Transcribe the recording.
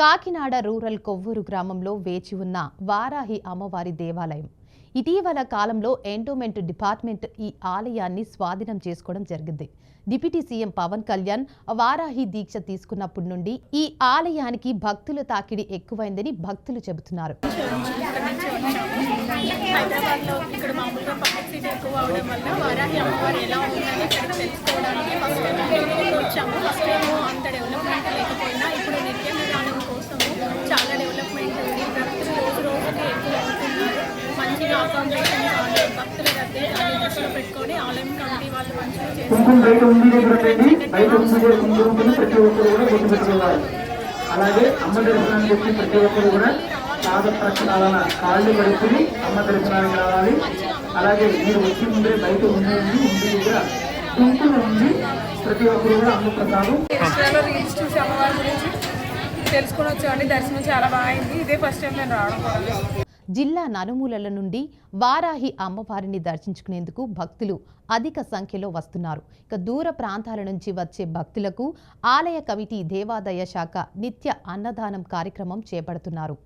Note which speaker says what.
Speaker 1: Kakinada rural Kovvur గ్రామంలో వేచి ఉన్న వారాహి అమ్మవారి దేవాలయం. ఇటీవల కాలంలో ఎండోమెంట్ డిపార్ట్మెంట్ ఈ ఆలయాన్ని స్వాధీనం చేసుకోవడం జరిగింది. డిప్యూటీ సీఎం పవన్ కళ్యాణ్ వారాహి దీక్ష తీసుకున్నప్పటి నుండి ఈ ఆలయానికి భక్తుల తాకిడి ఎక్కువైందని భక్తులు చెబుతున్నారు.
Speaker 2: హైదరాబాద్లో ఇక్కడ మామూలుగా పబ్లిక్ సీట్ ఎక్కువ అవడం వల్ల వారాహి అమ్మవారు ఎలా ఉందని ఇక్కడ తెలుసుకోవడానికి ఫస్ట్ టైం వచ్చాము. ఫస్ట్ టైం అంత డెవలప్మెంట్ లేకపోయినా ఇప్పుడు నిత్య విధానం కోసము చాలా డెవలప్మెంట్ ఉంది. భక్తులు రోజు రోజుకి ఎక్కువ అవుతున్నారు. మంచిగా అకామిడేషన్ కానీ భక్తుల రద్దీ దాన్ని దృష్టిలో పెట్టుకొని ఆలయం కమిటీ వాళ్ళు మంచిగా చేస్తారు.
Speaker 3: అలాగే అమ్మ దర్శనానికి వచ్చి ప్రతి ఒక్కరు కూడా పాద ప్రక్షాళన కాళ్ళు కడుపుని అమ్మ దర్శనానికి రావాలి. అలాగే మీరు వచ్చి ముందే బయట ఉండేది కూడా కుంకుమ ఉంది. ప్రతి ఒక్కరు కూడా అమ్మ ప్రసాదం
Speaker 2: రీల్స్ చూసి అమ్మవారి గురించి తెలుసుకొని వచ్చామండి. దర్శనం చాలా బాగుంది. ఇదే ఫస్ట్ టైం నేను రావడం.
Speaker 1: జిల్లా నలుమూలల నుండి వారాహి అమ్మవారిని దర్శించుకునేందుకు భక్తులు అధిక సంఖ్యలో వస్తున్నారు. ఇక దూర ప్రాంతాల నుంచి వచ్చే భక్తులకు ఆలయ కమిటీ దేవాదాయ శాఖ నిత్య అన్నదానం కార్యక్రమం చేపడుతున్నారు.